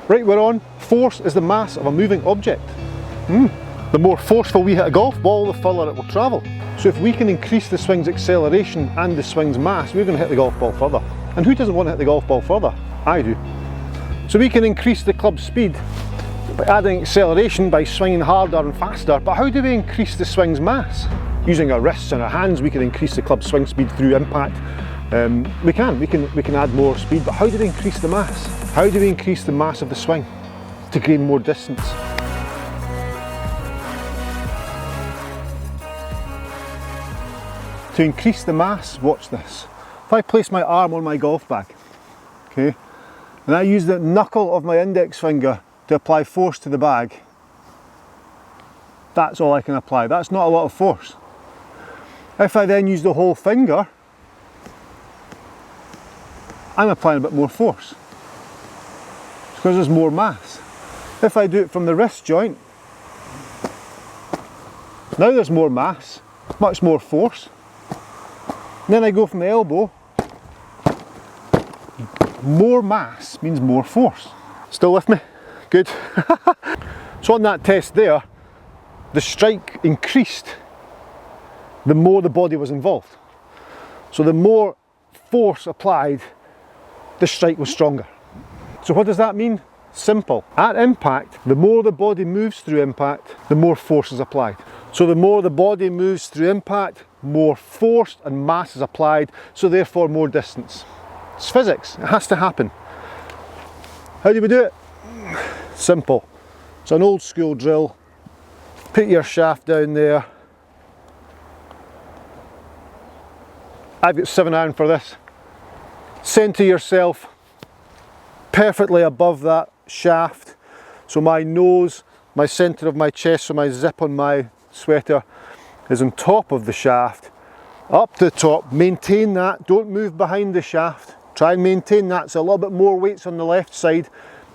Right, we're on. Force is the mass of a moving object. The more forceful we hit a golf ball, the further it will travel. So if we can increase the swing's acceleration and the swing's mass, we're going to hit the golf ball further. And who doesn't want to hit the golf ball further? I do. So we can increase the club speed by adding acceleration, by swinging harder and faster, but how do we increase the swing's mass? Using our wrists and our hands, we can increase the club swing speed through impact. We can add more speed, but how do we increase the mass? How do we increase the mass of the swing to gain more distance? To increase the mass, watch this. If I place my arm on my golf bag, okay, and I use the knuckle of my index finger to apply force to the bag, that's all I can apply. That's not a lot of force. If I then use the whole finger, I'm applying a bit more force because there's more mass. If I do it from the wrist joint, now there's more mass, much more force. And then I go from the elbow, more mass means more force. Still with me? Good. So on that test there, the strike increased the more the body was involved. So the more force applied, the strike was stronger. So what does that mean? Simple. At impact, the more the body moves through impact, the more force is applied. So the more the body moves through impact, more force and mass is applied, so therefore more distance. It's physics, it has to happen. How do we do it? Simple. It's an old school drill. Put your shaft down there. I've got 7-iron for this. Centre yourself perfectly above that shaft. So my nose, my centre of my chest, so my zip on my sweater is on top of the shaft. Up to the top, maintain that, don't move behind the shaft. Try and maintain that, so a little bit more weights on the left side,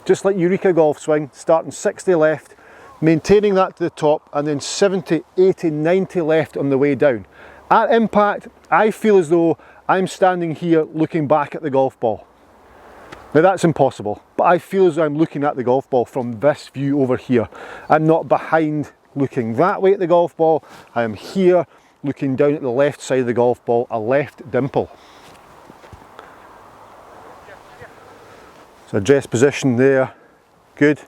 just like Eureka Golf Swing, starting 60 left, maintaining that to the top, and then 70, 80, 90 left on the way down. At impact, I feel as though I'm standing here looking back at the golf ball. Now that's impossible, but I feel as though I'm looking at the golf ball from this view over here. I'm not behind looking that way at the golf ball, I am here looking down at the left side of the golf ball, a left dimple. So address position there, good,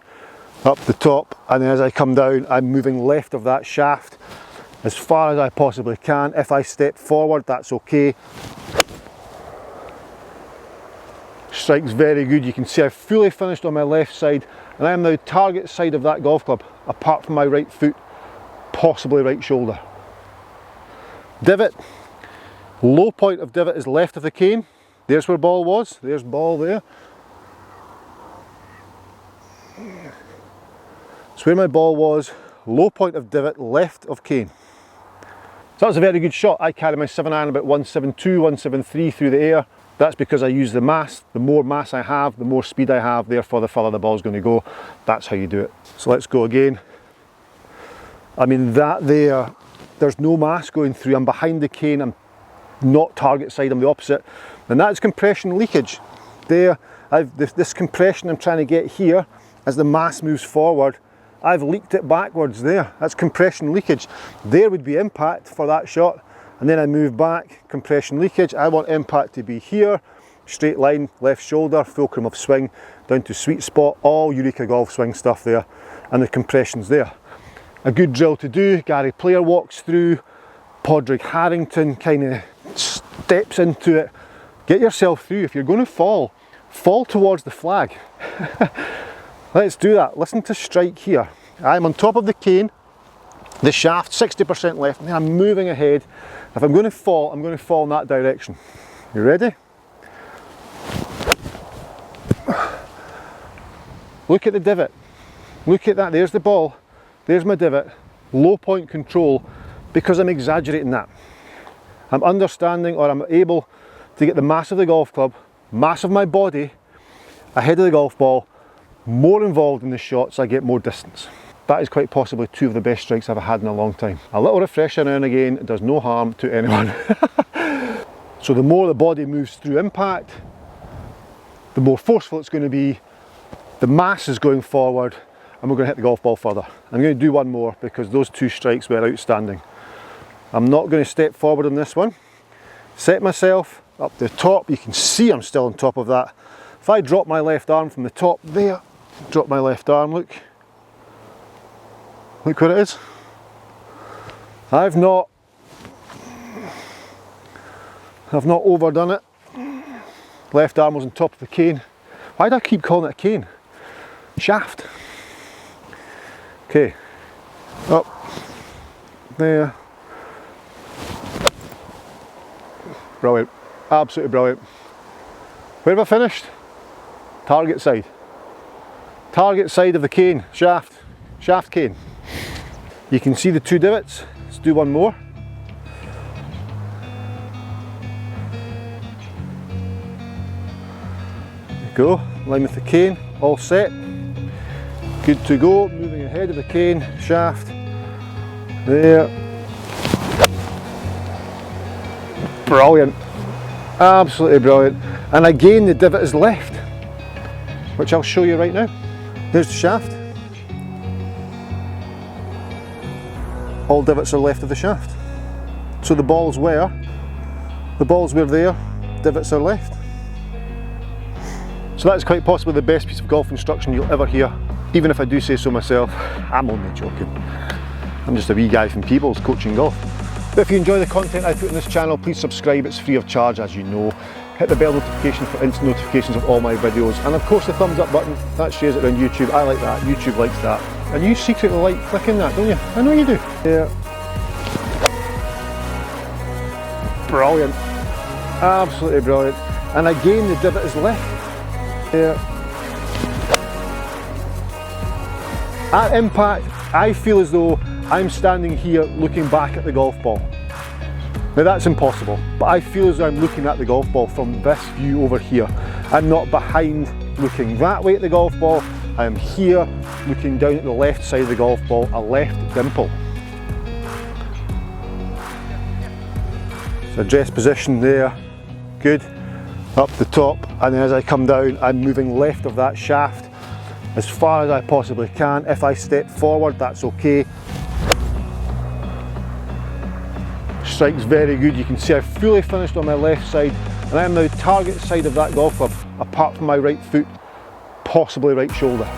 up the top, and then as I come down I'm moving left of that shaft as far as I possibly can. If I step forward, that's okay. Strike's very good. You can see I've fully finished on my left side and I am now target side of that golf club, apart from my right foot, possibly right shoulder. Divot, low point of divot is left of the cane. There's where ball was, there's ball there. So where my ball was, low point of divot, left of cane. So that's a very good shot. I carry my 7-iron about 172, 173 through the air. That's because I use the mass. The more mass I have, the more speed I have, therefore the further the ball's going to go. That's how you do it. So let's go again. I mean, that there's no mass going through. I'm behind the cane, I'm not target side, I'm the opposite. And that's compression leakage. There, this compression I'm trying to get here, as the mass moves forward, I've leaked it backwards there. That's compression leakage. There would be impact for that shot. And then I move back, compression leakage. I want impact to be here, straight line, left shoulder, fulcrum of swing, down to sweet spot, all Eureka Golf Swing stuff there, and the compression's there. A good drill to do, Gary Player walks through, Podrick Harrington kind of steps into it. Get yourself through. If you're going to fall towards the flag. Let's do that. Listen to strike here. I'm on top of the cane, the shaft 60% left, and then I'm moving ahead. If I'm going to fall, I'm going to fall in that direction. You ready? Look at the divot. Look at that. There's the ball. There's my divot. Low point control, because I'm exaggerating that. I'm understanding, or I'm able to get the mass of the golf club, mass of my body ahead of the golf ball, more involved in the shot, so I get more distance. That is quite possibly two of the best strikes I've had in a long time. A little refresher now and again does no harm to anyone. So the more the body moves through impact, the more forceful it's going to be, The mass is going forward and we're going to hit the golf ball further. I'm going to do one more because those two strikes were outstanding. I'm not going to step forward on this one. Set myself up the top. You can see I'm still on top of that. If I drop my left arm from the top there, drop my left arm, look what it is. I've not overdone it. Left arm was on top of the cane. Why do I keep calling it a cane? Shaft. Okay, up there. Brilliant, absolutely brilliant. Where have I finished? Target side. Target side of the cane, shaft cane. You can see the two divots. Let's do one more. There you go, line with the cane, all set. Good to go, moving ahead of the cane, shaft. There. Brilliant, absolutely brilliant. And again the divot is left, which I'll show you right now. There's the shaft. All divots are left of the shaft. So the balls were there, divots are left. So that's quite possibly the best piece of golf instruction you'll ever hear. Even if I do say so myself, I'm only joking. I'm just a wee guy from Peebles coaching golf. But if you enjoy the content I put on this channel, please subscribe, it's free of charge as you know. Hit the bell notification for instant notifications of all my videos. And of course the thumbs up button, that shares it around YouTube. I like that, YouTube likes that. And you secretly like clicking that, don't you? I know you do. Yeah. Brilliant. Absolutely brilliant. And again the divot is left. Yeah. At impact, I feel as though I'm standing here looking back at the golf ball. Now that's impossible, but I feel as though I'm looking at the golf ball from this view over here. I'm not behind looking that way at the golf ball. I am here looking down at the left side of the golf ball, a left dimple. So address position there, good. Up the top, and then as I come down, I'm moving left of that shaft as far as I possibly can. If I step forward, that's okay. Strike's very good. You can see I've fully finished on my left side, and I am now target side of that golf club, apart from my right foot, possibly right shoulder.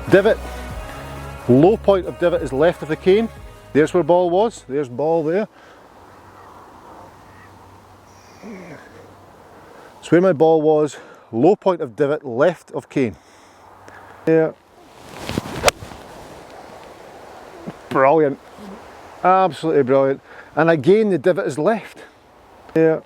Divot, low point of divot is left of the cane. There's where ball was, there's ball there. That's where my ball was, low point of divot left of cane. There. Brilliant, absolutely brilliant. And again the divot is left. There.